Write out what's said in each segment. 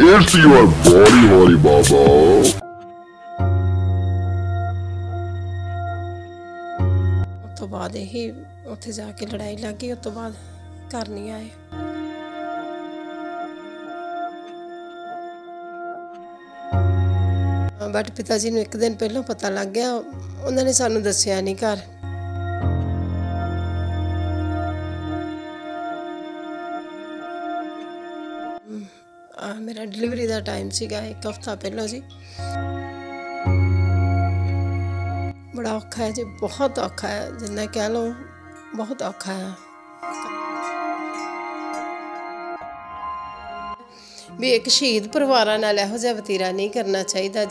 It's your body, holy baba. ਉਸ ਤੋਂ ਬਾਅਦ ਇਹੀ ਉੱਥੇ ਜਾ ਕੇ ਲੜਾਈ ਲੱਗ ਗਈ। ਉਸ ਤੋਂ ਬਾਅਦ ਘਰ ਨਹੀਂ ਆਏ। ਬਟ ਪਿਤਾ ਜੀ ਨੂੰ ਇੱਕ ਦਿਨ ਪਹਿਲਾਂ ਪਤਾ ਲੱਗ ਗਿਆ। ਉਹਨਾਂ ਨੇ ਸਾਨੂੰ ਦੱਸਿਆ ਨਹੀਂ ਘਰ। ਮੇਰਾ ਡਿਲੀਵਰੀ ਦਾ ਟਾਈਮ ਸੀਗਾ 1 ਹਫ਼ਤਾ ਪਹਿਲਾਂ ਜੀ। ਬੜਾ ਔਖਾ ਹੈ ਜੀ, ਬਹੁਤ ਔਖਾ ਹੈ, ਜਿੰਨਾ ਕਹਿ ਲਓ ਬਹੁਤ ਔਖਾ ਹੈ। ਵੀ ਇੱਕ ਸ਼ਹੀਦ ਪਰਿਵਾਰਾਂ ਨਾਲ ਇਹੋ ਜਿਹਾ ਵਤੀਰਾ ਨਹੀਂ ਕਰਨਾ ਚਾਹੀਦਾ।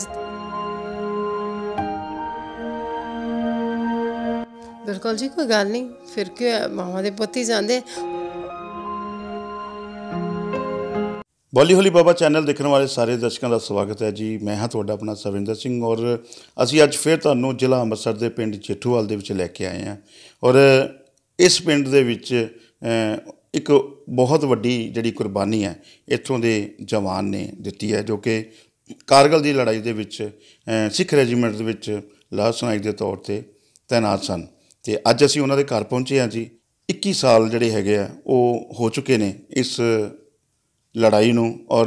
ਬਿਲਕੁਲ ਜੀ, ਕੋਈ ਗੱਲ ਨਹੀਂ, ਫਿਰ ਕੀ ਹੋਇਆ, ਮਾਵਾਂ ਦੇ ਪੁੱਤ ਹੀ ਜਾਂਦੇ। ਬੋਲੀ ਹੋਲੀ ਬਾਬਾ ਚੈਨਲ ਦੇਖਣ ਵਾਲੇ ਸਾਰੇ ਦਰਸ਼ਕਾਂ ਦਾ ਸਵਾਗਤ ਹੈ ਜੀ। ਮੈਂ ਹਾਂ ਤੁਹਾਡਾ ਆਪਣਾ ਸਰਵਿੰਦਰ ਸਿੰਘ ਔਰ ਅਸੀਂ ਅੱਜ ਫਿਰ ਤੁਹਾਨੂੰ ਜ਼ਿਲ੍ਹਾ ਅੰਮ੍ਰਿਤਸਰ ਦੇ ਪਿੰਡ ਜੇਠੂਵਾਲ ਦੇ ਵਿੱਚ ਲੈ ਕੇ ਆਏ ਹਾਂ। ਔਰ ਇਸ ਪਿੰਡ ਦੇ ਵਿੱਚ ਇੱਕ ਬਹੁਤ ਵੱਡੀ ਜਿਹੜੀ ਕੁਰਬਾਨੀ ਹੈ ਇੱਥੋਂ ਦੇ ਜਵਾਨ ਨੇ ਦਿੱਤੀ ਹੈ, ਜੋ ਕਿ ਕਾਰਗਿਲ ਦੀ ਲੜਾਈ ਦੇ ਵਿੱਚ ਸਿੱਖ ਰੈਜੀਮੈਂਟ ਦੇ ਵਿੱਚ ਲਾਂਸ ਨਾਇਕ ਦੇ ਤੌਰ 'ਤੇ ਤੈਨਾਤ ਸਨ। ਅਤੇ ਅੱਜ ਅਸੀਂ ਉਹਨਾਂ ਦੇ ਘਰ ਪਹੁੰਚੇ ਹਾਂ ਜੀ। 21 ਸਾਲ ਜਿਹੜੇ ਹੈਗੇ ਆ ਉਹ ਹੋ ਚੁੱਕੇ ਨੇ ਇਸ ਲੜਾਈ ਨੂੰ, ਔਰ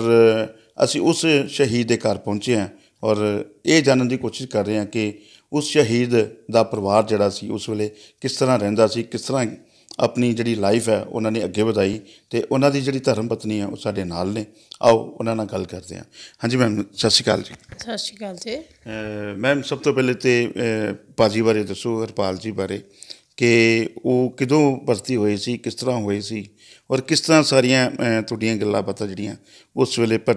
ਅਸੀਂ ਉਸ ਸ਼ਹੀਦ ਦੇ ਘਰ ਪਹੁੰਚੇ ਹਾਂ ਔਰ ਇਹ ਜਾਣਨ ਦੀ ਕੋਸ਼ਿਸ਼ ਕਰ ਰਹੇ ਹਾਂ ਕਿ ਉਸ ਸ਼ਹੀਦ ਦਾ ਪਰਿਵਾਰ ਜਿਹੜਾ ਸੀ ਉਸ ਵੇਲੇ ਕਿਸ ਤਰ੍ਹਾਂ ਰਹਿੰਦਾ ਸੀ, ਕਿਸ ਤਰ੍ਹਾਂ ਆਪਣੀ ਜਿਹੜੀ ਲਾਈਫ ਹੈ ਉਹਨਾਂ ਨੇ ਅੱਗੇ ਵਧਾਈ, ਅਤੇ ਉਹਨਾਂ ਦੀ ਜਿਹੜੀ ਧਰਮ ਪਤਨੀ ਹੈ ਉਹ ਸਾਡੇ ਨਾਲ ਨੇ। ਆਓ ਉਹਨਾਂ ਨਾਲ ਗੱਲ ਕਰਦੇ ਹਾਂ। ਹਾਂਜੀ ਮੈਮ, ਸਤਿ ਸ਼੍ਰੀ ਅਕਾਲ ਜੀ। ਸਤਿ ਸ਼੍ਰੀ ਅਕਾਲ ਜੀ। ਮੈਮ, ਸਭ ਤੋਂ ਪਹਿਲੇ ਤਾਂ ਭਾਜੀ ਬਾਰੇ ਦੱਸੋ, ਹਰਪਾਲ ਜੀ ਬਾਰੇ, ਕਿ ਉਹ ਕਦੋਂ ਭਰਤੀ ਹੋਏ ਸੀ, ਕਿਸ ਤਰ੍ਹਾਂ ਹੋਏ ਸੀ, ਔਰ ਕਿਸ ਤਰ੍ਹਾਂ ਸਾਰੀਆਂ ਤੁਹਾਡੀਆਂ ਗੱਲਾਂ ਬਾਤਾਂ ਜਿਹੜੀਆਂ ਉਸ ਵੇਲੇ ਪਰ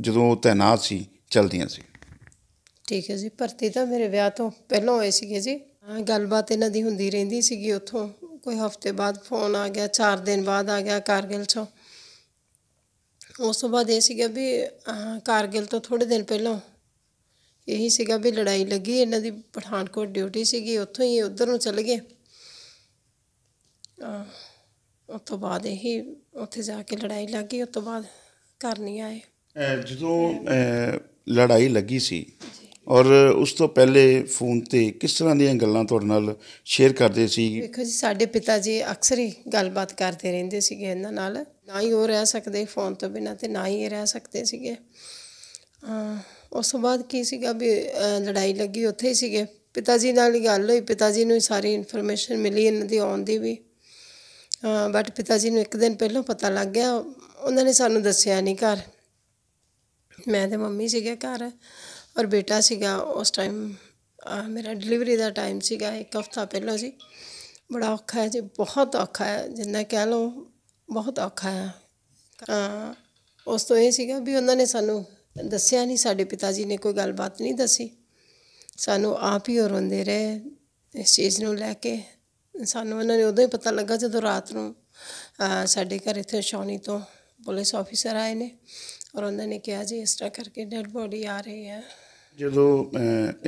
ਜਦੋਂ ਤੈਨਾਤ ਸੀ ਚੱਲਦੀਆਂ ਸੀ। ਠੀਕ ਹੈ ਜੀ। ਭਰਤੀ ਤਾਂ ਮੇਰੇ ਵਿਆਹ ਤੋਂ ਪਹਿਲਾਂ ਹੋਏ ਸੀਗੇ ਜੀ। ਗੱਲਬਾਤ ਇਹਨਾਂ ਦੀ ਹੁੰਦੀ ਰਹਿੰਦੀ ਸੀਗੀ। ਉੱਥੋਂ ਕੋਈ ਹਫ਼ਤੇ ਬਾਅਦ ਫੋਨ ਆ ਗਿਆ, 4 ਦਿਨ ਬਾਅਦ ਆ ਗਿਆ ਕਾਰਗਿਲ 'ਚੋਂ। ਉਸ ਤੋਂ ਬਾਅਦ ਇਹ ਸੀਗਾ ਵੀ ਕਾਰਗਿਲ ਤੋਂ ਥੋੜ੍ਹੇ ਦਿਨ ਪਹਿਲਾਂ ਇਹੀ ਸੀਗਾ ਵੀ ਲੜਾਈ ਲੱਗੀ। ਇਹਨਾਂ ਦੀ ਪਠਾਨਕੋਟ ਡਿਊਟੀ ਸੀਗੀ, ਉੱਥੋਂ ਹੀ ਉੱਧਰ ਨੂੰ ਚਲੇ ਗਏ। ਉਸ ਤੋਂ ਬਾਅਦ ਇਹੀ ਉੱਥੇ ਜਾ ਕੇ ਲੜਾਈ ਲੱਗ ਗਈ। ਉਸ ਤੋਂ ਬਾਅਦ ਘਰ ਨਹੀਂ ਆਏ। ਜਦੋਂ ਲੜਾਈ ਲੱਗੀ ਸੀ ਔਰ ਉਸ ਤੋਂ ਪਹਿਲੇ ਫੋਨ 'ਤੇ ਕਿਸ ਤਰ੍ਹਾਂ ਦੀਆਂ ਗੱਲਾਂ ਤੁਹਾਡੇ ਨਾਲ ਸ਼ੇਅਰ ਕਰਦੇ ਸੀ? ਵੇਖੋ ਜੀ, ਸਾਡੇ ਪਿਤਾ ਜੀ ਅਕਸਰ ਹੀ ਗੱਲਬਾਤ ਕਰਦੇ ਰਹਿੰਦੇ ਸੀਗੇ ਇਹਨਾਂ ਨਾਲ। ਨਾ ਹੀ ਉਹ ਰਹਿ ਸਕਦੇ ਫੋਨ ਤੋਂ ਬਿਨਾਂ, ਅਤੇ ਨਾ ਹੀ ਇਹ ਰਹਿ ਸਕਦੇ ਸੀਗੇ। ਉਸ ਤੋਂ ਬਾਅਦ ਕੀ ਸੀਗਾ ਵੀ ਲੜਾਈ ਲੱਗੀ, ਉੱਥੇ ਹੀ ਸੀਗੇ। ਪਿਤਾ ਜੀ ਨਾਲ ਹੀ ਗੱਲ ਹੋਈ, ਪਿਤਾ ਜੀ ਨੂੰ ਹੀ ਸਾਰੀ ਇਨਫੋਰਮੇਸ਼ਨ ਮਿਲੀ ਇਹਨਾਂ ਦੀ ਆਉਣ ਦੀ ਵੀ। ਬਟ ਪਿਤਾ ਜੀ ਨੂੰ ਇੱਕ ਦਿਨ ਪਹਿਲਾਂ ਪਤਾ ਲੱਗ ਗਿਆ। ਉਹਨਾਂ ਨੇ ਸਾਨੂੰ ਦੱਸਿਆ ਨਹੀਂ ਘਰ। ਮੈਂ ਅਤੇ ਮੰਮੀ ਸੀਗੇ ਘਰ, ਔਰ ਬੇਟਾ ਸੀਗਾ ਉਸ ਟਾਈਮ। ਮੇਰਾ ਡਿਲੀਵਰੀ ਦਾ ਟਾਈਮ ਸੀਗਾ 1 ਹਫ਼ਤਾ ਪਹਿਲਾਂ ਜੀ। ਬੜਾ ਔਖਾ ਹੈ ਜੀ, ਬਹੁਤ ਔਖਾ ਹੈ, ਜਿੰਨਾ ਕਹਿ ਲਓ ਬਹੁਤ ਔਖਾ ਹੈ। ਉਸ ਤੋਂ ਇਹ ਸੀਗਾ ਵੀ ਉਹਨਾਂ ਨੇ ਸਾਨੂੰ ਦੱਸਿਆ ਨਹੀਂ। ਸਾਡੇ ਪਿਤਾ ਜੀ ਨੇ ਕੋਈ ਗੱਲਬਾਤ ਨਹੀਂ ਦੱਸੀ ਸਾਨੂੰ। ਆਪ ਹੀ ਉਹ ਰੋਂਦੇ ਰਹੇ ਇਸ ਚੀਜ਼ ਨੂੰ ਲੈ ਕੇ। ਸਾਨੂੰ ਉਹਨਾਂ ਨੇ ਉਦੋਂ ਹੀ ਪਤਾ ਲੱਗਾ ਜਦੋਂ ਰਾਤ ਨੂੰ ਸਾਡੇ ਘਰ ਇੱਥੇ ਛਾਉਣੀ ਤੋਂ ਪੁਲਿਸ ਆਫਿਸਰ ਆਏ ਨੇ, ਔਰ ਉਹਨਾਂ ਨੇ ਕਿਹਾ ਜੀ ਇਸ ਤਰ੍ਹਾਂ ਕਰਕੇ ਡੈਡ ਬੋਡੀ ਆ ਰਹੀ ਹੈ। ਜਦੋਂ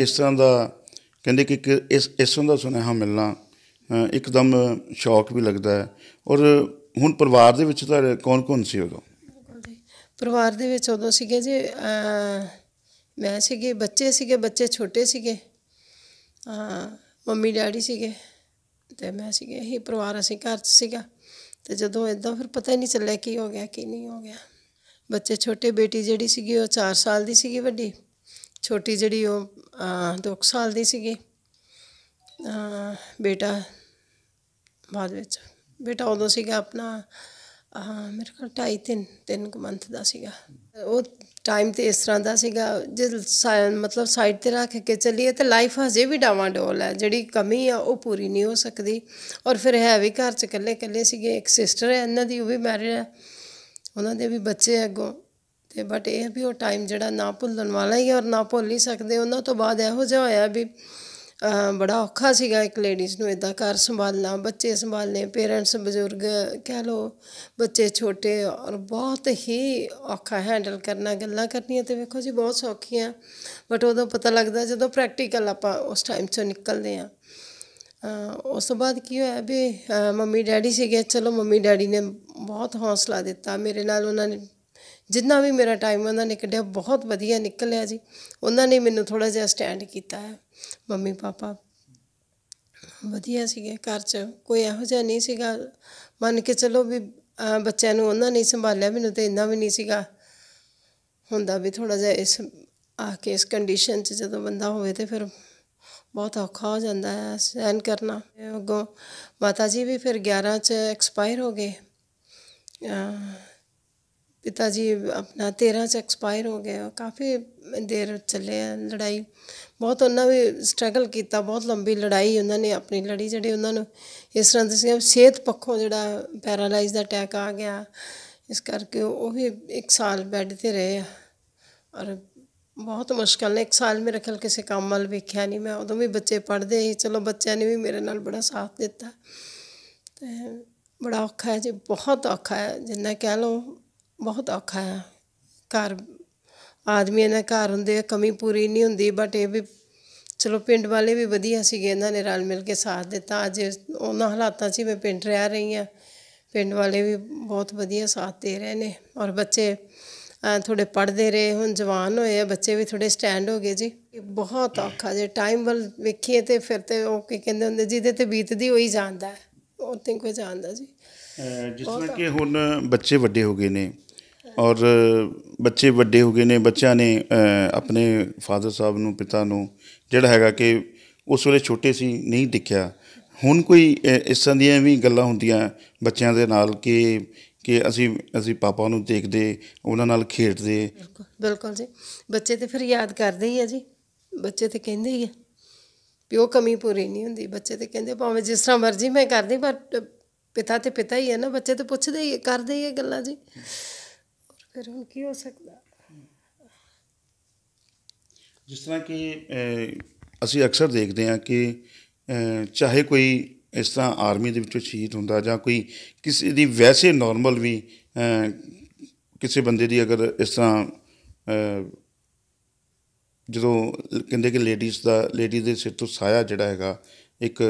ਇਸ ਤਰ੍ਹਾਂ ਦਾ ਕਹਿੰਦੇ ਕਿ ਇਸ ਤਰ੍ਹਾਂ ਦਾ ਸੁਨੇਹਾ ਮਿਲਣਾ ਇੱਕਦਮ ਸ਼ੌਕ ਵੀ ਲੱਗਦਾ ਹੈ। ਔਰ ਹੁਣ ਪਰਿਵਾਰ ਦੇ ਵਿੱਚ ਤੁਹਾਡੇ ਕੌਣ ਕੌਣ ਸੀ ਉਦੋਂ? ਬਿਲਕੁਲ ਜੀ, ਪਰਿਵਾਰ ਦੇ ਵਿੱਚ ਉਦੋਂ ਸੀਗੇ ਜੀ ਮੈਂ ਸੀਗੇ, ਬੱਚੇ ਸੀਗੇ, ਬੱਚੇ ਛੋਟੇ ਸੀਗੇ, ਮੰਮੀ ਡੈਡੀ ਸੀਗੇ ਅਤੇ ਮੈਂ ਸੀਗੇ। ਇਹੀ ਪਰਿਵਾਰ ਅਸੀਂ ਘਰ 'ਚ ਸੀਗਾ। ਅਤੇ ਜਦੋਂ ਇੱਦਾਂ ਫਿਰ ਪਤਾ ਹੀ ਨਹੀਂ ਚੱਲਿਆ ਕੀ ਹੋ ਗਿਆ ਕੀ ਨਹੀਂ ਹੋ ਗਿਆ। ਬੱਚੇ ਛੋਟੇ, ਬੇਟੀ ਜਿਹੜੀ ਸੀਗੀ ਉਹ 4 ਸਾਲ ਦੀ ਸੀਗੀ ਵੱਡੀ, ਛੋਟੀ ਜਿਹੜੀ ਉਹ 2 ਸਾਲ ਦੀ ਸੀਗੀ। ਬੇਟਾ ਬਾਅਦ ਵਿੱਚ, ਬੇਟਾ ਉਦੋਂ ਸੀਗਾ ਆਪਣਾ ਮੇਰੇ ਕੋਲ 2.5-3 ਕੁ ਮੰਥ ਦਾ ਸੀਗਾ। ਉਹ ਟਾਈਮ 'ਤੇ ਇਸ ਤਰ੍ਹਾਂ ਦਾ ਸੀਗਾ, ਜੇ ਮਤਲਬ ਸਾਈਡ 'ਤੇ ਰੱਖ ਕੇ ਚੱਲੀਏ ਤਾਂ ਲਾਈਫ ਹਜੇ ਵੀ ਡਾਵਾਂਡੋਲ ਹੈ। ਜਿਹੜੀ ਕਮੀ ਆ ਉਹ ਪੂਰੀ ਨਹੀਂ ਹੋ ਸਕਦੀ। ਔਰ ਫਿਰ ਹੈ ਵੀ ਘਰ 'ਚ ਇਕੱਲੇ ਇਕੱਲੇ ਸੀਗੇ। ਇੱਕ ਸਿਸਟਰ ਹੈ ਇਹਨਾਂ ਦੀ, ਉਹ ਵੀ ਮੈਰਿਡ ਹੈ, ਉਹਨਾਂ ਦੇ ਵੀ ਬੱਚੇ ਅੱਗੋਂ। ਅਤੇ ਬਟ ਇਹ ਵੀ ਉਹ ਟਾਈਮ ਜਿਹੜਾ ਨਾ ਭੁੱਲਣ ਵਾਲਾ ਹੀ, ਔਰ ਨਾ ਭੁੱਲ ਹੀ ਸਕਦੇ। ਉਹਨਾਂ ਤੋਂ ਬਾਅਦ ਇਹੋ ਜਿਹਾ ਹੋਇਆ ਵੀ ਬੜਾ ਔਖਾ ਸੀਗਾ ਇੱਕ ਲੇਡੀਜ਼ ਨੂੰ ਇੱਦਾਂ ਘਰ ਸੰਭਾਲਣਾ, ਬੱਚੇ ਸੰਭਾਲਣੇ, ਪੇਰੈਂਟਸ ਬਜ਼ੁਰਗ ਕਹਿ ਲਓ, ਬੱਚੇ ਛੋਟੇ, ਔਰ ਬਹੁਤ ਹੀ ਔਖਾ ਹੈਂਡਲ ਕਰਨਾ। ਗੱਲਾਂ ਕਰਨੀਆਂ ਤਾਂ ਵੇਖੋ ਜੀ ਬਹੁਤ ਸੌਖੀਆਂ, ਬਟ ਉਦੋਂ ਪਤਾ ਲੱਗਦਾ ਜਦੋਂ ਪ੍ਰੈਕਟੀਕਲ ਆਪਾਂ ਉਸ ਟਾਈਮ 'ਚੋਂ ਨਿਕਲਦੇ ਹਾਂ। ਉਸ ਤੋਂ ਬਾਅਦ ਕੀ ਹੋਇਆ ਵੀ ਮੰਮੀ ਡੈਡੀ ਸੀਗੇ। ਚਲੋ ਮੰਮੀ ਡੈਡੀ ਨੇ ਬਹੁਤ ਹੌਸਲਾ ਦਿੱਤਾ ਮੇਰੇ ਨਾਲ। ਉਹਨਾਂ ਨੇ जिन्ना भी मेरा टाइम उन्होंने कढ़िया बहुत वधिया निकलिया जी। उन्होंने मैनू थोड़ा जिहा स्टैंड किया है। मम्मी पापा वधिया सीगे, घर च कोई इहो जिहा नहीं सीगा। मन के चलो भी बच्चों नूं उन्होंने नहीं संभालिया, मैनू तो इन्ना भी नहीं सीगा हुंदा भी थोड़ा जिहा इस आके इस कंडीशन च जदों बंदा होवे ते फिर बहुत औखा हो जाता है सहन करना। अगों माता जी भी फिर 11 च एक्सपायर हो गए। पिता जी अपना 13 च एक्सपायर हो गए। काफ़ी देर चले लड़ाई, बहुत उन्होंने भी स्ट्रगल किया, बहुत लंबी लड़ाई उन्होंने अपनी लड़ी। जिहड़े उन्होंने इस तरह दसिया सेहत पक्षों जिहड़ा पैरालाइज दा अटैक आ गया, इस करके वो भी 1 साल बैड ते रहे और बहुत मुश्किल ने 1 साल मेरे ख्याल किसी काम वाल वेख्या नहीं मैं। उदों भी बच्चे पढ़ते ही, चलो बच्चों ने भी मेरे नाल बड़ा साथ दिता। तो बड़ा औखा है जी, बहुत औखा है, जिन्ना कह लो बहुत औखा है। घर आदमियों ने घर होंदे कमी पूरी नहीं होंदी, बट ये भी चलो पिंड वाले भी वधिया सीगे, इन्होंने रल मिल के साथ दिता। अज उन्होंने हालातों च मैं पिंड रह रही हाँ, पिंड वाले भी बहुत वधिया साथ दे रहे हैं। और बच्चे थोड़े पढ़ते रहे, हुण जवान होए, बच्चे भी थोड़े स्टैंड हो गए जी। बहुत औखा जे टाइम वाल वेखीए तो फिर तो वो की कहते होंगे जिहदे ते बीतदी होई जांदा है, और तो कोई जानदा जी। जिस तरह कि हुण बच्चे वड्डे हो गए ने और बच्चे वड्डे हो गए ने, बच्चों ने अपने फादर साहब नूं, पिता नूं जिहड़ा हैगा कि उस वेले छोटे सी नहीं दिखिया। हुण कोई इस तरह दीयां भी गल्लां हुंदियां बच्चों दे नाल कि असीं पापा नूं देखदे, उन्हां नाल खेडदे। बिल्कुल बिल्कुल जी, बच्चे तो फिर याद करते ही है जी। बच्चे तो कहते ही है भी वो कमी पूरी नहीं होंदी। बच्चे तो कहते भावें जिस तरह मर्जी मैं करदी, पर पिता तो पिता ही है ना। बच्चे तो पुछदे ही करदे ही है गल्लां जी। फिर हुण की हो सकदा। जिस तरह कि ਅਸੀਂ ਅਕਸਰ ਦੇਖਦੇ ਹਾਂ ਕਿ ਚਾਹੇ ਕੋਈ ਇਸ ਤਰ੍ਹਾਂ ਆਰਮੀ ਦੇ ਵਿੱਚੋਂ ਸ਼ਹੀਦ ਹੁੰਦਾ ਜਾਂ ਕੋਈ ਕਿਸੇ ਦੀ ਵੈਸੇ ਨੋਰਮਲ ਵੀ ਕਿਸੇ ਬੰਦੇ ਦੀ ਅਗਰ ਇਸ ਤਰ੍ਹਾਂ ਜਦੋਂ ਕਹਿੰਦੇ ਕਿ ਲੇਡੀ ਦੇ ਸਿਰ ਤੋਂ ਸਾਇਆ ਜਿਹੜਾ ਹੈਗਾ ਇੱਕ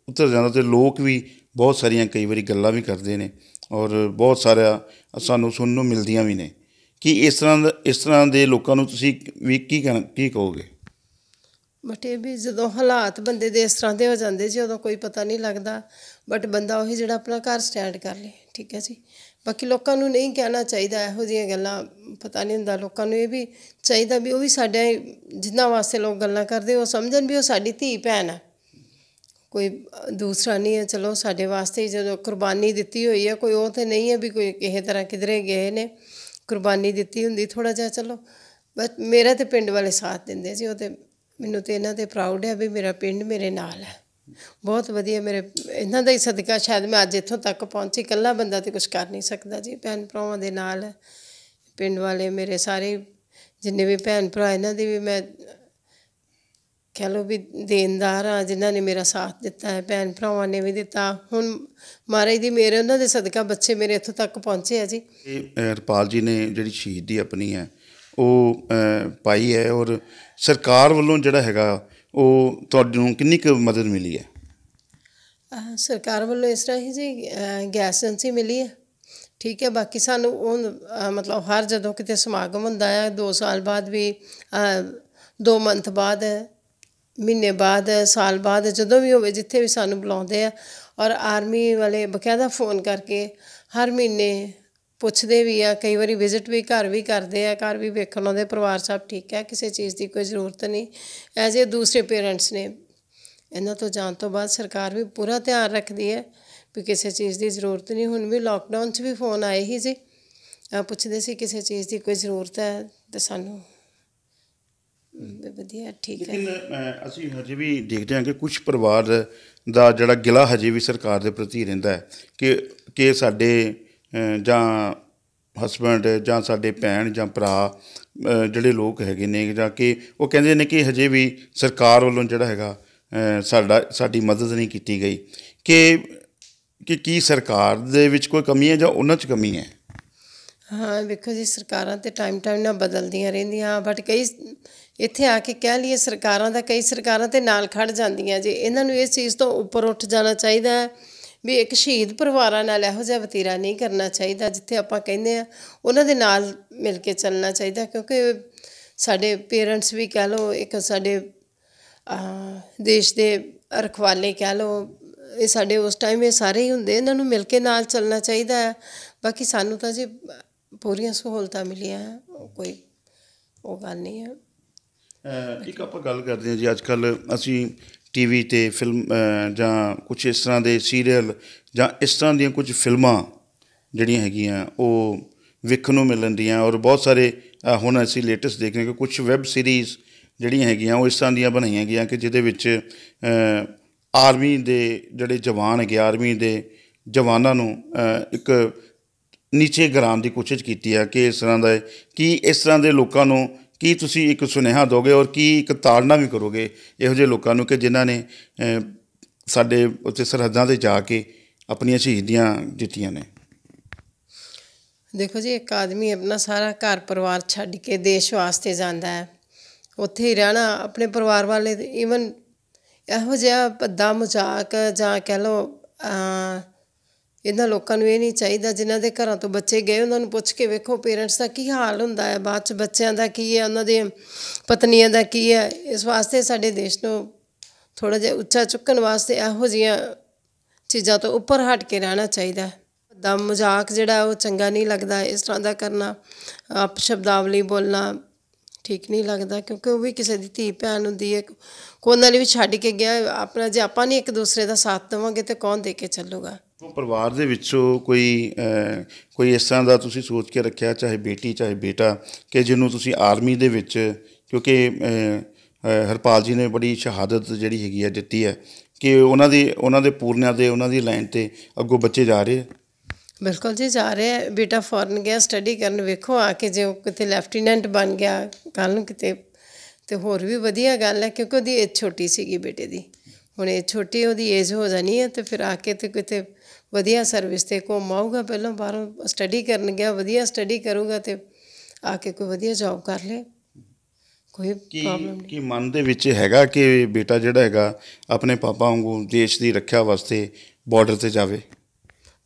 ਉਤਰ ਜਾਂਦਾ, ਅਤੇ ਲੋਕ ਵੀ ਬਹੁਤ ਸਾਰੀਆਂ ਕਈ ਵਾਰੀ ਗੱਲਾਂ ਵੀ ਕਰਦੇ ਨੇ ਔਰ ਬਹੁਤ ਸਾਰਾ ਸਾਨੂੰ ਸੁਣਨ ਨੂੰ ਮਿਲਦੀਆਂ ਵੀ ਨੇ। ਕਿ ਇਸ ਤਰ੍ਹਾਂ ਦੇ ਲੋਕਾਂ ਨੂੰ ਤੁਸੀਂ ਵੀ ਕੀ ਕਹੋਗੇ? बट ये भी जो हालात बंदे दे इस तरह के हो जाते जी, उदों कोई पता नहीं लगता। बट बंदा उही जिहड़ा अपना घर स्टैंड कर ले, ठीक है जी। बाकी लोगों को नहीं कहना चाहिए इहो जिहियां गल्लां, पता नहीं हुंदा। लोगों को ये भी चाहिए भी वो भी साडे जिन्हां वास्ते लोग गल्लां करदे वो समझन भी वो साडी धी भैन है, कोई दूसरा नहीं है। चलो साडे वास्ते जो कुर्बानी दित्ती हुई है, कोई वो तो नहीं है भी कोई किसी तरह किधरे गए ने कुर्बानी दित्ती हुंदी थोड़ा जिहा। चलो बस मेरा तो पिंड वाले साथ दिंदे जी। वो तो मैनू तो इन्हां ते प्राउड है भी मेरा पिंड मेरे नाल है, बहुत वधिया। मेरे इन्हां दा ही सदका शायद मैं अज इत्थों तक पहुंची। इकल्ला बंदा तो कुछ कर नहीं सकता जी, भैन भरावां दे नाल पिंड वाले मेरे सारे जिन्ने भी भैन भरा, इन्हां दी भी मैं कह लो भी देनदार हाँ, जिन्हां ने मेरा साथ दिता है। भैन भरावां ने भी दिता। हुण महाराज दी मेरे उन्हां दे सदका बच्चे मेरे इत्थों तक पहुंचे है जी। हरपाल जी ने जिहड़ी शहीदी अपनी है ਉਹ ਪਾਈ ਹੈ ਔਰ ਸਰਕਾਰ ਵੱਲੋਂ ਜਿਹੜਾ ਹੈਗਾ ਉਹ ਤੁਹਾਨੂੰ ਕਿੰਨੀ ਕੁ ਮਦਦ ਮਿਲੀ ਹੈ? ਸਰਕਾਰ ਵੱਲੋਂ ਇਸ ਤਰ੍ਹਾਂ ਹੀ ਜੀ ਗੈਸ ਏਜੰਸੀ ਮਿਲੀ ਹੈ, ਠੀਕ ਹੈ। ਬਾਕੀ ਸਾਨੂੰ ਉਹ ਮਤਲਬ ਹਰ ਜਦੋਂ ਕਿਤੇ ਸਮਾਗਮ ਹੁੰਦਾ ਹੈ 2 ਸਾਲ ਬਾਅਦ ਵੀ 2 ਮੰਥ ਬਾਅਦ, ਮਹੀਨੇ ਬਾਅਦ, ਸਾਲ ਬਾਅਦ, ਜਦੋਂ ਵੀ ਹੋਵੇ ਜਿੱਥੇ ਵੀ ਸਾਨੂੰ ਬੁਲਾਉਂਦੇ ਆ। ਔਰ ਆਰਮੀ ਵਾਲੇ ਬਕਾਇਦਾ ਫੋਨ ਕਰਕੇ ਹਰ ਮਹੀਨੇ ਪੁੱਛਦੇ ਵੀ ਆ, ਕਈ ਵਾਰੀ ਵਿਜ਼ਿਟ ਵੀ ਘਰ ਵੀ ਕਰਦੇ ਆ, ਘਰ ਵੀ ਵੇਖਣ ਆਉਂਦੇ ਪਰਿਵਾਰ ਸਭ ਠੀਕ ਹੈ, ਕਿਸੇ ਚੀਜ਼ ਦੀ ਕੋਈ ਜ਼ਰੂਰਤ ਨਹੀਂ। ਐਜ਼ ਏ ਦੂਸਰੇ ਪੇਰੈਂਟਸ ਨੇ ਇਹਨਾਂ ਤੋਂ ਜਾਣ ਤੋਂ ਬਾਅਦ ਸਰਕਾਰ ਵੀ ਪੂਰਾ ਧਿਆਨ ਰੱਖਦੀ ਹੈ ਵੀ ਕਿਸੇ ਚੀਜ਼ ਦੀ ਜ਼ਰੂਰਤ ਨਹੀਂ। ਹੁਣ ਵੀ ਲੋਕਡਾਊਨ 'ਚ ਵੀ ਫੋਨ ਆਏ ਹੀ ਜੀ, ਪੁੱਛਦੇ ਸੀ ਕਿਸੇ ਚੀਜ਼ ਦੀ ਕੋਈ ਜ਼ਰੂਰਤ ਹੈ ਤਾਂ ਸਾਨੂੰ ਵਧੀਆ ਠੀਕ ਹੈ। ਲੇਕਿਨ ਅਸੀਂ ਹਜੇ ਵੀ ਦੇਖਦੇ ਹਾਂ ਕਿ ਕੁਛ ਪਰਿਵਾਰ ਦਾ ਜਿਹੜਾ ਗਿਲਾ ਹਜੇ ਵੀ ਸਰਕਾਰ ਦੇ ਪ੍ਰਤੀ ਰਹਿੰਦਾ ਹੈ ਕਿ ਸਾਡੇ ਜਾਂ ਹਸਬੈਂਡ ਜਾਂ ਸਾਡੇ ਭੈਣ ਜਾਂ ਭਰਾ ਜਿਹੜੇ ਲੋਕ ਹੈਗੇ ਨੇ ਜਾਂ ਕਿ ਉਹ ਕਹਿੰਦੇ ਨੇ ਕਿ ਹਜੇ ਵੀ ਸਰਕਾਰ ਵੱਲੋਂ ਜਿਹੜਾ ਹੈਗਾ ਸਾਡੀ ਮਦਦ ਨਹੀਂ ਕੀਤੀ ਗਈ। ਕਿ ਕੀ ਸਰਕਾਰ ਦੇ ਵਿੱਚ ਕੋਈ ਕਮੀ ਹੈ ਜਾਂ ਉਹਨਾਂ 'ਚ ਕਮੀ ਹੈ? ਹਾਂ ਵੇਖੋ ਜੀ, ਸਰਕਾਰਾਂ ਤਾਂ ਟਾਈਮ ਨਾਲ ਬਦਲਦੀਆਂ ਰਹਿੰਦੀਆਂ, ਬਟ ਕਈ ਇੱਥੇ ਆ ਕੇ ਕਹਿ ਲਈਏ ਸਰਕਾਰਾਂ ਦਾ, ਕਈ ਸਰਕਾਰਾਂ ਤਾਂ ਨਾਲ ਖੜ੍ਹ ਜਾਂਦੀਆਂ ਜੀ। ਇਹਨਾਂ ਨੂੰ ਇਸ ਚੀਜ਼ ਤੋਂ ਉੱਪਰ ਉੱਠ ਜਾਣਾ ਚਾਹੀਦਾ ਹੈ ਵੀ ਇੱਕ ਸ਼ਹੀਦ ਪਰਿਵਾਰਾਂ ਨਾਲ ਇਹੋ ਜਿਹਾ ਵਤੀਰਾ ਨਹੀਂ ਕਰਨਾ ਚਾਹੀਦਾ। ਜਿੱਥੇ ਆਪਾਂ ਕਹਿੰਦੇ ਆ ਉਹਨਾਂ ਦੇ ਨਾਲ ਮਿਲ ਕੇ ਚੱਲਣਾ ਚਾਹੀਦਾ, ਕਿਉਂਕਿ ਸਾਡੇ ਪੇਰੈਂਟਸ ਵੀ ਕਹਿ ਲਓ, ਇੱਕ ਸਾਡੇ ਦੇਸ਼ ਦੇ ਰਖਵਾਲੇ ਕਹਿ ਲਓ, ਇਹ ਸਾਡੇ ਉਸ ਟਾਈਮ ਇਹ ਸਾਰੇ ਹੀ ਹੁੰਦੇ, ਇਹਨਾਂ ਨੂੰ ਮਿਲ ਕੇ ਨਾਲ ਚੱਲਣਾ ਚਾਹੀਦਾ ਹੈ। ਬਾਕੀ ਸਾਨੂੰ ਤਾਂ ਜੀ ਪੂਰੀਆਂ ਸਹੂਲਤਾਂ ਮਿਲੀਆਂ, ਕੋਈ ਉਹ ਗੱਲ ਨਹੀਂ ਹੈ। ਇੱਕ ਆਪਾਂ ਗੱਲ ਕਰਦੇ ਹਾਂ ਜੀ, ਅੱਜ ਕੱਲ੍ਹ ਅਸੀਂ TV 'ਤੇ ਫਿਲਮ ਜਾਂ ਕੁਛ ਇਸ ਤਰ੍ਹਾਂ ਦੇ ਸੀਰੀਅਲ ਜਾਂ ਇਸ ਤਰ੍ਹਾਂ ਦੀਆਂ ਕੁਝ ਫਿਲਮਾਂ ਜਿਹੜੀਆਂ ਹੈਗੀਆਂ ਉਹ ਵੇਖਣ ਨੂੰ ਮਿਲਣ ਦੀਆਂ, ਔਰ ਬਹੁਤ ਸਾਰੇ ਹੁਣ ਅਸੀਂ ਲੇਟੈਸਟ ਦੇਖ ਰਹੇ ਕਿ ਕੁਛ ਵੈੱਬ ਸੀਰੀਜ਼ ਜਿਹੜੀਆਂ ਹੈਗੀਆਂ ਉਹ ਇਸ ਤਰ੍ਹਾਂ ਦੀਆਂ ਬਣਾਈਆਂ ਗਈਆਂ ਕਿ ਜਿਹਦੇ ਵਿੱਚ ਆਰਮੀ ਦੇ ਜਿਹੜੇ ਜਵਾਨ ਹੈਗੇ, ਆਰਮੀ ਦੇ ਜਵਾਨਾਂ ਨੂੰ ਇੱਕ ਨੀਚੇ ਗਿਰਾਉਣ ਦੀ ਕੋਸ਼ਿਸ਼ ਕੀਤੀ ਹੈ ਕਿ ਇਸ ਤਰ੍ਹਾਂ ਦਾ ਕੀ ਇਸ ਤਰ੍ਹਾਂ ਦੇ ਲੋਕਾਂ ਨੂੰ ਕੀ ਤੁਸੀਂ ਇੱਕ ਸੁਨੇਹਾ ਦੋਗੇ ਔਰ ਕੀ ਇੱਕ ਤਾੜਨਾ ਵੀ ਕਰੋਗੇ ਇਹੋ ਜਿਹੇ ਲੋਕਾਂ ਨੂੰ ਕਿ ਜਿਨ੍ਹਾਂ ਨੇ ਸਾਡੇ ਉੱਥੇ ਸਰਹੱਦਾਂ 'ਤੇ ਜਾ ਕੇ ਆਪਣੀਆਂ ਸ਼ਹੀਦੀਆਂ ਦਿੱਤੀਆਂ ਨੇ? ਦੇਖੋ ਜੀ, ਇੱਕ ਆਦਮੀ ਆਪਣਾ ਸਾਰਾ ਘਰ ਪਰਿਵਾਰ ਛੱਡ ਕੇ ਦੇਸ਼ ਵਾਸਤੇ ਜਾਂਦਾ ਹੈ, ਉੱਥੇ ਹੀ ਰਹਿਣਾ, ਆਪਣੇ ਪਰਿਵਾਰ ਵਾਲੇ ਈਵਨ ਇਹੋ ਜਿਹਾ ਭੱਦਾ ਮਜ਼ਾਕ ਜਾਂ ਕਹਿ ਲਓ, ਇਹਨਾਂ ਲੋਕਾਂ ਨੂੰ ਇਹ ਨਹੀਂ ਚਾਹੀਦਾ ਜਿਨ੍ਹਾਂ ਦੇ ਘਰਾਂ ਤੋਂ ਬੱਚੇ ਗਏ ਉਹਨਾਂ ਨੂੰ ਪੁੱਛ ਕੇ ਵੇਖੋ ਪੇਰੈਂਟਸ ਦਾ ਕੀ ਹਾਲ ਹੁੰਦਾ ਹੈ, ਬਾਅਦ 'ਚ ਬੱਚਿਆਂ ਦਾ ਕੀ ਹੈ, ਉਹਨਾਂ ਦੇ ਪਤਨੀਆਂ ਦਾ ਕੀ ਹੈ। ਇਸ ਵਾਸਤੇ ਸਾਡੇ ਦੇਸ਼ ਨੂੰ ਥੋੜ੍ਹਾ ਜਿਹਾ ਉੱਚਾ ਚੁੱਕਣ ਵਾਸਤੇ ਇਹੋ ਜਿਹੀਆਂ ਚੀਜ਼ਾਂ ਤੋਂ ਉੱਪਰ ਹਟ ਕੇ ਰਹਿਣਾ ਚਾਹੀਦਾ ਹੈ। ਭੱਦਾ ਮਜ਼ਾਕ ਜਿਹੜਾ ਉਹ ਚੰਗਾ ਨਹੀਂ ਲੱਗਦਾ, ਇਸ ਤਰ੍ਹਾਂ ਦਾ ਕਰਨਾ, ਅਪਸ਼ਬਦਾਵਲੀ ਬੋਲਣਾ ਠੀਕ ਨਹੀਂ ਲੱਗਦਾ, ਕਿਉਂਕਿ ਉਹ ਵੀ ਕਿਸੇ ਦੀ ਧੀ ਭੈਣ ਹੁੰਦੀ ਹੈ, ਕੋਈ ਉਹਨਾਂ ਨੇ ਵੀ ਛੱਡ ਕੇ ਗਿਆ ਆਪਣਾ। ਜੇ ਆਪਾਂ ਨਹੀਂ ਇੱਕ ਦੂਸਰੇ ਦਾ ਸਾਥ ਦੇਵਾਂਗੇ ਤਾਂ ਕੌਣ ਦੇ ਕੇ ਚੱਲੂਗਾ? ਉਹ ਪਰਿਵਾਰ ਦੇ ਵਿੱਚੋਂ ਕੋਈ ਇਸ ਤਰ੍ਹਾਂ ਦਾ ਤੁਸੀਂ ਸੋਚ ਕੇ ਰੱਖਿਆ, ਚਾਹੇ ਬੇਟੀ ਚਾਹੇ ਬੇਟਾ, ਕਿ ਜਿਹਨੂੰ ਤੁਸੀਂ ਆਰਮੀ ਦੇ ਵਿੱਚ, ਕਿਉਂਕਿ ਹਰਪਾਲ ਜੀ ਨੇ ਬੜੀ ਸ਼ਹਾਦਤ ਜਿਹੜੀ ਹੈਗੀ ਹੈ ਦਿੱਤੀ ਹੈ, ਕਿ ਉਹਨਾਂ ਦੇ ਪੂਰਨਿਆਂ ਦੇ ਉਹਨਾਂ ਦੀ ਲਾਈਨ 'ਤੇ ਅੱਗੋਂ ਬੱਚੇ ਜਾ ਰਹੇ? ਬਿਲਕੁਲ ਜੀ, ਜਾ ਰਿਹਾ ਬੇਟਾ ਫੋਰਨ ਗਿਆ ਸਟੱਡੀ ਕਰਨ, ਵੇਖੋ ਆ ਕੇ ਜੇ ਉਹ ਕਿਤੇ ਲੈਫਟੀਨੈਂਟ ਬਣ ਗਿਆ ਕੱਲ੍ਹ ਨੂੰ ਕਿਤੇ, ਅਤੇ ਹੋਰ ਵੀ ਵਧੀਆ ਗੱਲ ਹੈ, ਕਿਉਂਕਿ ਉਹਦੀ ਏਜ ਛੋਟੀ ਸੀਗੀ ਬੇਟੇ ਦੀ, ਹੁਣ ਏਜ ਛੋਟੀ, ਉਹਦੀ ਏਜ ਹੋ ਜਾਣੀ ਹੈ, ਅਤੇ ਫਿਰ ਆ ਕੇ ਅਤੇ ਕਿਤੇ ਵਧੀਆ ਸਰਵਿਸ 'ਤੇ ਘੁੰਮ ਆਊਗਾ। ਪਹਿਲਾਂ ਬਾਹਰੋਂ ਸਟੱਡੀ ਕਰਨ ਗਿਆ, ਵਧੀਆ ਸਟੱਡੀ ਕਰੂਗਾ ਅਤੇ ਆ ਕੇ ਕੋਈ ਵਧੀਆ ਜੋਬ ਕਰ ਲੇ, ਕੋਈ ਪ੍ਰੋਬਲਮ ਨਹੀਂ। ਕੀ ਮਨ ਦੇ ਵਿੱਚ ਹੈਗਾ ਕਿ ਬੇਟਾ ਜਿਹੜਾ ਹੈਗਾ ਆਪਣੇ ਪਾਪਾ ਵਾਂਗੂ ਦੇਸ਼ ਦੀ ਰੱਖਿਆ ਵਾਸਤੇ ਬਾਰਡਰ 'ਤੇ ਜਾਵੇ?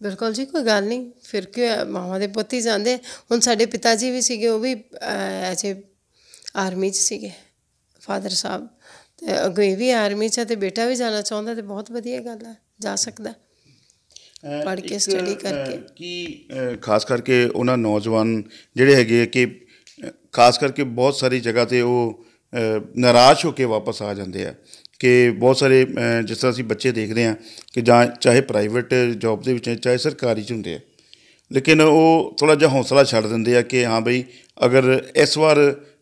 ਬਿਲਕੁਲ ਜੀ, ਕੋਈ ਗੱਲ ਨਹੀਂ, ਫਿਰ ਕੀ ਹੋਇਆ, ਮਾਵਾਂ ਦੇ ਪੁੱਤ ਹੀ ਜਾਂਦੇ। ਹੁਣ ਸਾਡੇ ਪਿਤਾ ਜੀ ਵੀ ਸੀਗੇ, ਉਹ ਵੀ ਐਜ਼ ਏ ਆਰਮੀ 'ਚ ਸੀਗੇ, ਫਾਦਰ ਸਾਹਿਬ, ਅਤੇ ਅੱਗੋਂ ਇਹ ਵੀ ਆਰਮੀ 'ਚ, ਅਤੇ ਬੇਟਾ ਵੀ ਜਾਣਾ ਚਾਹੁੰਦਾ, ਅਤੇ ਬਹੁਤ ਵਧੀਆ ਗੱਲ ਹੈ, ਜਾ ਸਕਦਾ ਪੜ੍ਹ ਕੇ ਸਟੱਡੀ ਕਰਕੇ। ਕੀ ਖਾਸ ਕਰਕੇ ਉਹਨਾਂ ਨੌਜਵਾਨ ਜਿਹੜੇ ਹੈਗੇ ਕਿ ਖਾਸ ਕਰਕੇ ਬਹੁਤ ਸਾਰੀ ਜਗ੍ਹਾ 'ਤੇ ਉਹ ਨਿਰਾਸ਼ ਹੋ ਕੇ ਵਾਪਸ ਆ ਜਾਂਦੇ ਆ, ਕਿ ਬਹੁਤ ਸਾਰੇ ਜਿਸ ਤਰ੍ਹਾਂ ਅਸੀਂ ਬੱਚੇ ਦੇਖਦੇ ਹਾਂ ਕਿ ਜਾਂ ਚਾਹੇ ਪ੍ਰਾਈਵੇਟ ਜੋਬ ਦੇ ਵਿੱਚ ਚਾਹੇ ਸਰਕਾਰੀ 'ਚ ਹੁੰਦੇ ਆ, ਲੇਕਿਨ ਉਹ ਥੋੜ੍ਹਾ ਜਿਹਾ ਹੌਸਲਾ ਛੱਡ ਦਿੰਦੇ ਆ ਕਿ ਹਾਂ ਬਈ ਅਗਰ ਇਸ ਵਾਰ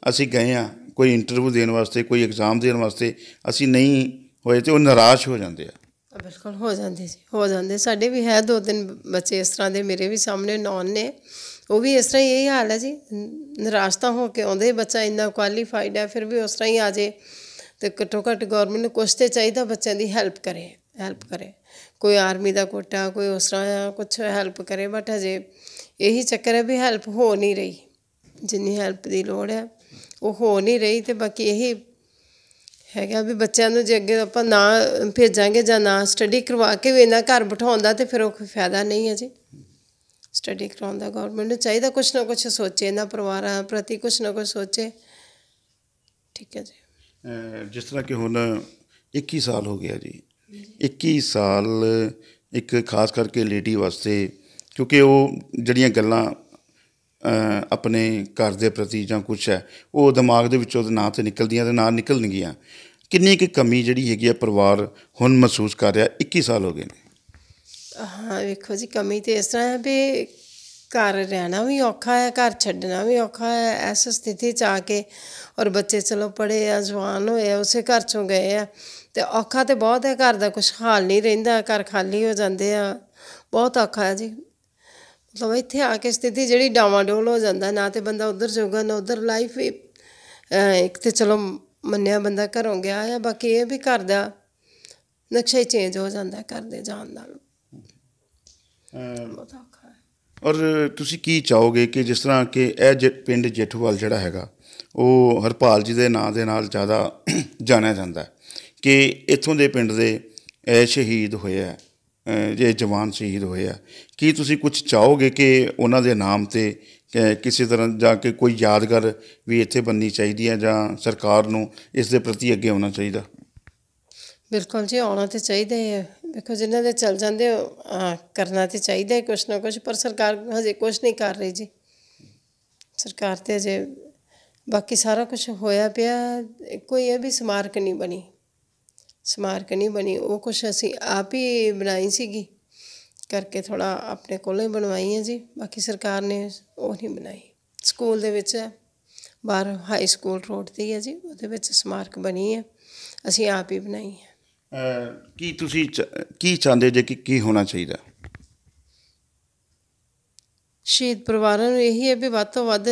ਅਸੀਂ ਗਏ ਹਾਂ ਕੋਈ ਇੰਟਰਵਿਊ ਦੇਣ ਵਾਸਤੇ, ਕੋਈ ਐਗਜ਼ਾਮ ਦੇਣ ਵਾਸਤੇ, ਅਸੀਂ ਨਹੀਂ ਹੋਏ, ਅਤੇ ਉਹ ਨਿਰਾਸ਼ ਹੋ ਜਾਂਦੇ ਆ। ਬਿਲਕੁਲ ਹੋ ਜਾਂਦੇ ਜੀ, ਹੋ ਜਾਂਦੇ। ਸਾਡੇ ਵੀ ਹੈ 2-3 ਬੱਚੇ ਇਸ ਤਰ੍ਹਾਂ ਦੇ, ਮੇਰੇ ਵੀ ਸਾਹਮਣੇ ਨੌਨ ਨੇ, ਉਹ ਵੀ ਇਸ ਤਰ੍ਹਾਂ ਹੀ ਇਹੀ ਹਾਲ ਹੈ ਜੀ, ਨਿਰਾਸ਼ ਤਾਂ ਹੋ ਕੇ ਆਉਂਦੇ, ਬੱਚਾ ਇੰਨਾ ਕੁਆਲੀਫਾਈਡ ਹੈ ਫਿਰ ਵੀ ਉਸ ਤਰ੍ਹਾਂ ਹੀ ਆ ਜਾਏ, ਅਤੇ ਘੱਟੋ ਘੱਟ ਗੌਰਮੈਂਟ ਨੂੰ ਕੁਛ ਤਾਂ ਚਾਹੀਦਾ ਬੱਚਿਆਂ ਦੀ ਹੈਲਪ ਕਰੇ, ਕੋਈ ਆਰਮੀ ਦਾ ਕੋਟਾ, ਕੋਈ ਉਸ ਤਰ੍ਹਾਂ ਕੁਛ ਹੈਲਪ ਕਰੇ, ਬਟ ਹਜੇ ਇਹੀ ਚੱਕਰ ਹੈ ਵੀ ਹੈਲਪ ਹੋ ਨਹੀਂ ਰਹੀ, ਜਿੰਨੀ ਹੈਲਪ ਦੀ ਲੋੜ ਹੈ ਉਹ ਹੋ ਨਹੀਂ ਰਹੀ। ਅਤੇ ਬਾਕੀ ਇਹੀ ਹੈਗਾ ਵੀ ਬੱਚਿਆਂ ਨੂੰ ਜੇ ਅੱਗੇ ਆਪਾਂ ਨਾ ਭੇਜਾਂਗੇ ਜਾਂ ਨਾ ਸਟੱਡੀ ਕਰਵਾ ਕੇ ਵੀ ਇਹਨਾਂ ਘਰ ਬਿਠਾਉਂਦਾ, ਅਤੇ ਫਿਰ ਉਹ ਕੋਈ ਫਾਇਦਾ ਨਹੀਂ ਹੈ ਜੀ। ਸਟੱਡੀ ਕਰਵਾਉਣ ਦਾ ਗੌਰਮੈਂਟ ਨੂੰ ਚਾਹੀਦਾ ਕੁਛ ਨਾ ਕੁਛ ਸੋਚੇ, ਇਹਨਾਂ ਪਰਿਵਾਰਾਂ ਪ੍ਰਤੀ ਕੁਛ ਨਾ ਕੁਛ ਸੋਚੇ। ਠੀਕ ਹੈ ਜੀ। ਜਿਸ ਤਰ੍ਹਾਂ ਕਿ ਹੁਣ 21 ਸਾਲ ਹੋ ਗਿਆ ਜੀ, 21 ਸਾਲ ਇੱਕ ਖਾਸ ਕਰਕੇ ਲੇਡੀ ਵਾਸਤੇ, ਕਿਉਂਕਿ ਉਹ ਜਿਹੜੀਆਂ ਗੱਲਾਂ ਆਪਣੇ ਘਰ ਦੇ ਪ੍ਰਤੀ ਜਾਂ ਕੁਛ ਹੈ ਉਹ ਦਿਮਾਗ ਦੇ ਵਿੱਚੋਂ ਨਾ ਤਾਂ ਨਿਕਲਦੀਆਂ ਅਤੇ ਨਾ ਨਿਕਲਣਗੀਆਂ। ਕਿੰਨੀ ਕੁ ਕਮੀ ਜਿਹੜੀ ਹੈਗੀ ਆ ਪਰਿਵਾਰ ਹੁਣ ਮਹਿਸੂਸ ਕਰ ਰਿਹਾ? 21 ਸਾਲ ਹੋ ਗਏ ਨੇ। ਹਾਂ ਵੇਖੋ ਜੀ, ਕਮੀ ਤਾਂ ਇਸ ਤਰ੍ਹਾਂ ਹੈ ਵੀ ਘਰ ਰਹਿਣਾ ਵੀ ਔਖਾ ਹੈ, ਘਰ ਛੱਡਣਾ ਵੀ ਔਖਾ ਹੈ, ਇਸ ਸਥਿਤੀ 'ਚ ਆ ਕੇ, ਔਰ ਬੱਚੇ ਚਲੋ ਪੜ੍ਹੇ ਆ, ਜਵਾਨ ਹੋਏ ਆ, ਉਸੇ ਘਰ 'ਚੋਂ ਗਏ ਆ, ਅਤੇ ਔਖਾ ਤਾਂ ਬਹੁਤ ਹੈ, ਘਰ ਦਾ ਕੁਛ ਹਾਲ ਨਹੀਂ ਰਹਿੰਦਾ, ਘਰ ਖਾਲੀ ਹੋ ਜਾਂਦੇ ਆ, ਬਹੁਤ ਔਖਾ ਹੈ ਜੀ। ਮਤਲਬ ਇੱਥੇ ਆ ਕੇ ਸਥਿਤੀ ਜਿਹੜੀ ਡਾਵਾਂਡੋਲ ਹੋ ਜਾਂਦਾ, ਨਾ ਤਾਂ ਬੰਦਾ ਉੱਧਰ ਜਾਊਗਾ ਨਾ ਉੱਧਰ, ਲਾਈਫ ਵੀ ਇੱਕ ਤਾਂ ਚਲੋ ਮੰਨਿਆ ਬੰਦਾ ਘਰੋਂ ਗਿਆ ਆ, ਬਾਕੀ ਇਹ ਵੀ ਘਰ ਦਾ ਨਕਸ਼ਾ ਹੀ ਚੇਂਜ ਹੋ ਜਾਂਦਾ ਘਰ ਦੇ ਜਾਣ ਨਾਲ, ਬਹੁਤ ਔਖਾ ਹੈ। ਔਰ ਤੁਸੀਂ ਕੀ ਚਾਹੋਗੇ ਕਿ ਜਿਸ ਤਰ੍ਹਾਂ ਕਿ ਇਹ ਪਿੰਡ ਜੇਠੂਵਾਲ ਜਿਹੜਾ ਹੈਗਾ ਉਹ ਹਰਪਾਲ ਜੀ ਦੇ ਨਾਂ ਦੇ ਨਾਲ ਜ਼ਿਆਦਾ ਜਾਣਿਆ ਜਾਂਦਾ, ਕਿ ਇੱਥੋਂ ਦੇ ਪਿੰਡ ਦੇ ਸ਼ਹੀਦ ਹੋਏ ਆ ਜੇ ਜਵਾਨ ਸ਼ਹੀਦ ਹੋਏ ਆ, ਕੀ ਤੁਸੀਂ ਕੁਛ ਚਾਹੋਗੇ ਕਿ ਉਹਨਾਂ ਦੇ ਨਾਮ 'ਤੇ ਕਿਸੇ ਤਰ੍ਹਾਂ ਜਾ ਕੇ ਕੋਈ ਯਾਦਗਾਰ ਵੀ ਇੱਥੇ ਬਣਨੀ ਚਾਹੀਦੀ ਹੈ, ਜਾਂ ਸਰਕਾਰ ਨੂੰ ਇਸ ਦੇ ਪ੍ਰਤੀ ਅੱਗੇ ਆਉਣਾ ਚਾਹੀਦਾ? ਬਿਲਕੁਲ ਜੀ, ਆਉਣਾ ਤਾਂ ਚਾਹੀਦਾ ਹੈ। ਵੇਖੋ ਜਿਨ੍ਹਾਂ ਦੇ ਚੱਲ ਜਾਂਦੇ ਕਰਨਾ ਤਾਂ ਚਾਹੀਦਾ ਹੈ ਕੁਛ ਨਾ ਕੁਛ, ਪਰ ਸਰਕਾਰ ਹਜੇ ਕੁਛ ਨਹੀਂ ਕਰ ਰਹੀ ਜੀ। ਸਰਕਾਰ ਤੇ ਅਜੇ ਬਾਕੀ ਸਾਰਾ ਕੁਛ ਹੋਇਆ ਪਿਆ, ਕੋਈ ਇਹ ਵੀ ਸਮਾਰਕ ਨਹੀਂ ਬਣੀ, ਸਮਾਰਕ ਨਹੀਂ ਬਣੀ। ਉਹ ਕੁਛ ਅਸੀਂ ਆਪ ਹੀ ਬਣਾਈ ਸੀਗੀ ਕਰਕੇ, ਥੋੜ੍ਹਾ ਆਪਣੇ ਕੋਲੋਂ ਹੀ ਬਣਵਾਈ ਹੈ ਜੀ। ਬਾਕੀ ਸਰਕਾਰ ਨੇ ਉਹ ਨਹੀਂ ਬਣਾਈ। ਸਕੂਲ ਦੇ ਵਿੱਚ ਬਾਹਰ ਹਾਈ ਸਕੂਲ ਰੋਡ 'ਤੇ ਹੀ ਹੈ ਜੀ, ਉਹਦੇ ਵਿੱਚ ਸਮਾਰਕ ਬਣੀ ਹੈ, ਅਸੀਂ ਆਪ ਹੀ ਬਣਾਈ ਹੈ। ਕੀ ਤੁਸੀਂ ਕੀ ਚਾਹੁੰਦੇ ਜੇ ਕਿ ਕੀ ਹੋਣਾ ਚਾਹੀਦਾ? ਸ਼ਹੀਦ ਪਰਿਵਾਰਾਂ ਨੂੰ ਇਹੀ ਹੈ ਵੀ ਵੱਧ ਤੋਂ ਵੱਧ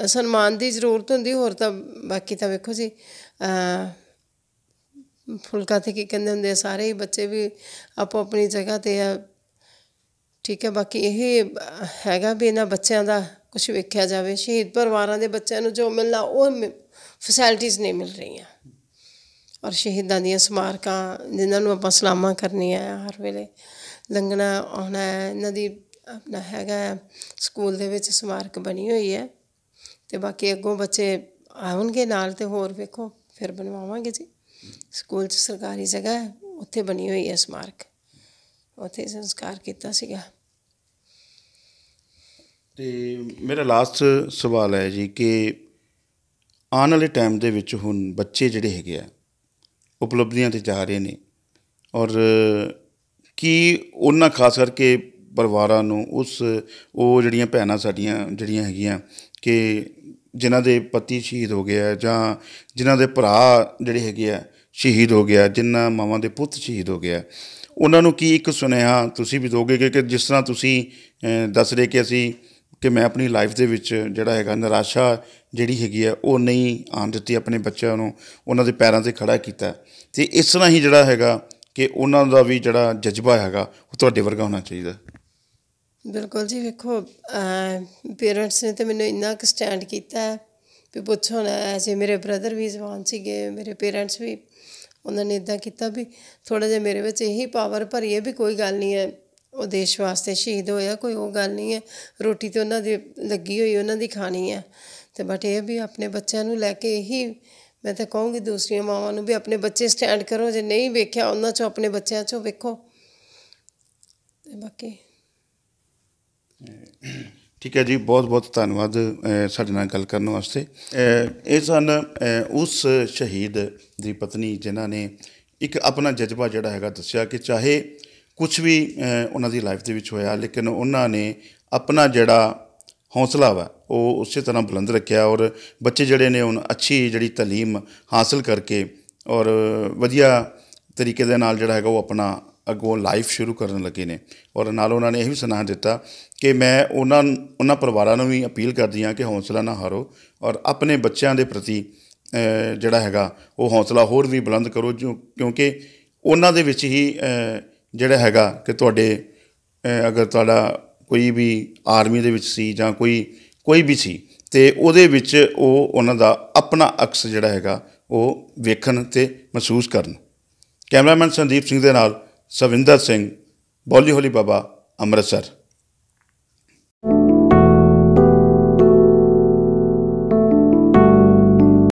ਸਨਮਾਨ ਦੀ ਜ਼ਰੂਰਤ ਹੁੰਦੀ, ਹੋਰ ਤਾਂ ਬਾਕੀ ਤਾਂ ਵੇਖੋ ਜੀ ਫੁਲਕਾ 'ਤੇ ਕੀ ਕਹਿੰਦੇ ਹੁੰਦੇ ਆ, ਸਾਰੇ ਹੀ ਬੱਚੇ ਵੀ ਆਪੋ ਆਪਣੀ ਜਗ੍ਹਾ 'ਤੇ ਆ, ਠੀਕ ਹੈ। ਬਾਕੀ ਇਹ ਹੈਗਾ ਵੀ ਇਹਨਾਂ ਬੱਚਿਆਂ ਦਾ ਕੁਛ ਵੇਖਿਆ ਜਾਵੇ। ਸ਼ਹੀਦ ਪਰਿਵਾਰਾਂ ਦੇ ਬੱਚਿਆਂ ਨੂੰ ਜੋ ਮਿਲਣਾ ਉਹ ਫੈਸਿਲਿਟੀਜ਼ ਨਹੀਂ ਮਿਲ ਰਹੀਆਂ, ਔਰ ਸ਼ਹੀਦਾਂ ਦੀਆਂ ਸਮਾਰਕਾਂ ਜਿਨ੍ਹਾਂ ਨੂੰ ਆਪਾਂ ਸਲਾਮਾਂ ਕਰਨੀਆਂ ਆ, ਹਰ ਵੇਲੇ ਲੰਘਣਾ ਆਉਣਾ, ਇਹਨਾਂ ਦੀ ਆਪਣਾ ਹੈਗਾ ਸਕੂਲ ਦੇ ਵਿੱਚ ਸਮਾਰਕ ਬਣੀ ਹੋਈ ਹੈ। ਅਤੇ ਬਾਕੀ ਅੱਗੋਂ ਬੱਚੇ ਆਉਣਗੇ ਨਾਲ ਅਤੇ ਹੋਰ ਵੇਖੋ ਫਿਰ ਬਣਵਾਵਾਂਗੇ ਜੀ। ਸਕੂਲ 'ਚ ਸਰਕਾਰੀ ਜਗ੍ਹਾ ਹੈ, ਉੱਥੇ ਬਣੀ ਹੋਈ ਹੈ ਸਮਾਰਕ, ਉੱਥੇ ਸੰਸਕਾਰ ਕੀਤਾ ਸੀਗਾ। ਅਤੇ ਮੇਰਾ ਲਾਸਟ ਸਵਾਲ ਹੈ ਜੀ ਕਿ ਆਉਣ ਵਾਲੇ ਟਾਈਮ ਦੇ ਵਿੱਚ ਹੁਣ ਬੱਚੇ ਜਿਹੜੇ ਹੈਗੇ ਆ ਉਪਲਬਧੀਆਂ 'ਤੇ ਜਾ ਰਹੇ ਨੇ, ਔਰ ਕੀ ਉਹਨਾਂ ਖਾਸ ਕਰਕੇ ਪਰਿਵਾਰਾਂ ਨੂੰ ਉਹ ਜਿਹੜੀਆਂ ਭੈਣਾਂ ਸਾਡੀਆਂ ਜਿਹੜੀਆਂ ਹੈਗੀਆਂ ਕਿ ਜਿਨ੍ਹਾਂ ਦੇ ਪਤੀ ਸ਼ਹੀਦ ਹੋ ਗਏ ਆ, ਜਾਂ ਜਿਨ੍ਹਾਂ ਦੇ ਭਰਾ ਜਿਹੜੇ ਹੈਗੇ ਆ ਸ਼ਹੀਦ ਹੋ ਗਿਆ, ਜਿਨ੍ਹਾਂ ਮਾਵਾਂ ਦੇ ਪੁੱਤ ਸ਼ਹੀਦ ਹੋ ਗਿਆ, ਉਹਨਾਂ ਨੂੰ ਕੀ ਇੱਕ ਸੁਨੇਹਾ ਤੁਸੀਂ ਵੀ ਦਿਓਗੇ ਕਿ ਜਿਸ ਤਰ੍ਹਾਂ ਤੁਸੀਂ ਦੱਸ ਰਹੇ ਕਿ ਮੈਂ ਆਪਣੀ ਲਾਈਫ ਦੇ ਵਿੱਚ ਜਿਹੜਾ ਹੈਗਾ ਨਿਰਾਸ਼ਾ ਜਿਹੜੀ ਹੈਗੀ ਆ ਉਹ ਨਹੀਂ ਆਉਣ ਦਿੱਤੀ, ਆਪਣੇ ਬੱਚਿਆਂ ਨੂੰ ਉਹਨਾਂ ਦੇ ਪੈਰਾਂ 'ਤੇ ਖੜ੍ਹਾ ਕੀਤਾ, ਅਤੇ ਇਸ ਤਰ੍ਹਾਂ ਹੀ ਜਿਹੜਾ ਹੈਗਾ ਕਿ ਉਹਨਾਂ ਦਾ ਵੀ ਜਿਹੜਾ ਜਜ਼ਬਾ ਹੈਗਾ ਉਹ ਤੁਹਾਡੇ ਵਰਗਾ ਹੋਣਾ ਚਾਹੀਦਾ? ਬਿਲਕੁਲ ਜੀ, ਵੇਖੋ ਪੇਰੈਂਟਸ ਨੇ ਤਾਂ ਮੈਨੂੰ ਇੰਨਾ ਕੁ ਸਟੈਂਡ ਕੀਤਾ ਵੀ ਪੁੱਛੋ ਨਾ। ਐਸੇ ਮੇਰੇ ਬ੍ਰਦਰ ਵੀ ਜਵਾਨ ਸੀਗੇ, ਮੇਰੇ ਪੇਰੈਂਟਸ ਵੀ, ਉਹਨਾਂ ਨੇ ਇੱਦਾਂ ਕੀਤਾ ਵੀ ਥੋੜ੍ਹਾ ਜਿਹਾ ਮੇਰੇ ਵਿੱਚ ਇਹੀ ਪਾਵਰ ਭਰੀ ਹੈ ਵੀ ਕੋਈ ਗੱਲ ਨਹੀਂ ਹੈ, ਉਹ ਦੇਸ਼ ਵਾਸਤੇ ਸ਼ਹੀਦ ਹੋਇਆ, ਕੋਈ ਉਹ ਗੱਲ ਨਹੀਂ ਹੈ, ਰੋਟੀ ਤਾਂ ਉਹਨਾਂ ਦੀ ਲੱਗੀ ਹੋਈ, ਉਹਨਾਂ ਦੀ ਖਾਣੀ ਹੈ। ਅਤੇ ਬਟ ਇਹ ਵੀ ਆਪਣੇ ਬੱਚਿਆਂ ਨੂੰ ਲੈ ਕੇ ਇਹੀ ਮੈਂ ਤਾਂ ਕਹੂੰਗੀ ਦੂਸਰੀਆਂ ਮਾਵਾਂ ਨੂੰ ਵੀ ਆਪਣੇ ਬੱਚੇ ਸਟੈਂਡ ਕਰੋ, ਜੇ ਨਹੀਂ ਵੇਖਿਆ ਉਹਨਾਂ 'ਚੋਂ ਆਪਣੇ ਬੱਚਿਆਂ 'ਚੋਂ ਵੇਖੋ। ਅਤੇ ਬਾਕੀ ਠੀਕ ਹੈ ਜੀ, ਬਹੁਤ ਬਹੁਤ ਧੰਨਵਾਦ ਸਾਡੇ ਨਾਲ ਗੱਲ ਕਰਨ ਵਾਸਤੇ। ਇਹ ਸਨ ਉਸ ਸ਼ਹੀਦ ਦੀ ਪਤਨੀ ਜਿਨ੍ਹਾਂ ਨੇ ਇੱਕ ਆਪਣਾ ਜਜ਼ਬਾ ਜਿਹੜਾ ਹੈਗਾ ਦੱਸਿਆ ਕਿ ਚਾਹੇ ਕੁਛ ਵੀ ਉਹਨਾਂ ਦੀ ਲਾਈਫ ਦੇ ਵਿੱਚ ਹੋਇਆ, ਲੇਕਿਨ ਉਹਨਾਂ ਨੇ ਆਪਣਾ ਜਿਹੜਾ ਹੌਸਲਾ ਵਾ ਉਹ ਉਸੇ ਤਰ੍ਹਾਂ ਬੁਲੰਦ ਰੱਖਿਆ, ਔਰ ਬੱਚੇ ਜਿਹੜੇ ਨੇ ਹੁਣ ਅੱਛੀ ਜਿਹੜੀ ਤਾਲੀਮ ਹਾਸਿਲ ਕਰਕੇ ਔਰ ਵਧੀਆ ਤਰੀਕੇ ਦੇ ਨਾਲ ਜਿਹੜਾ ਹੈਗਾ ਉਹ ਆਪਣਾ ਅੱਗੋਂ ਲਾਈਫ ਸ਼ੁਰੂ ਕਰਨ ਲੱਗੇ ਨੇ। ਔਰ ਨਾਲ ਉਹਨਾਂ ਨੇ ਇਹ ਵੀ ਸੁਨੇਹਾ ਦਿੱਤਾ ਕਿ ਮੈਂ ਉਹਨਾਂ ਪਰਿਵਾਰਾਂ ਨੂੰ ਵੀ ਅਪੀਲ ਕਰਦੀ ਹਾਂ ਕਿ ਹੌਸਲਾ ਨਾ ਹਾਰੋ, ਔਰ ਆਪਣੇ ਬੱਚਿਆਂ ਦੇ ਪ੍ਰਤੀ ਜਿਹੜਾ ਹੈਗਾ ਉਹ ਹੌਸਲਾ ਹੋਰ ਵੀ ਬੁਲੰਦ ਕਰੋ, ਕਿਉਂਕਿ ਉਹਨਾਂ ਦੇ ਵਿੱਚ ਹੀ ਜਿਹੜਾ ਹੈਗਾ ਕਿ ਅਗਰ ਤੁਹਾਡਾ ਕੋਈ ਵੀ ਆਰਮੀ ਦੇ ਵਿੱਚ ਸੀ ਜਾਂ ਕੋਈ ਵੀ ਸੀ, ਅਤੇ ਉਹਦੇ ਵਿੱਚ ਉਹਨਾਂ ਦਾ ਆਪਣਾ ਅਕਸ ਜਿਹੜਾ ਹੈਗਾ ਉਹ ਵੇਖਣ ਅਤੇ ਮਹਿਸੂਸ ਕਰਨ। ਕੈਮਰਾਮੈਨ ਸੰਦੀਪ ਸਿੰਘ ਦੇ ਨਾਲ ਸਵਿੰਦਰ ਸਿੰਘ, ਬੋਲੀ ਹੋਲੀ ਬਾਬਾ, ਅੰਮ੍ਰਿਤਸਰ।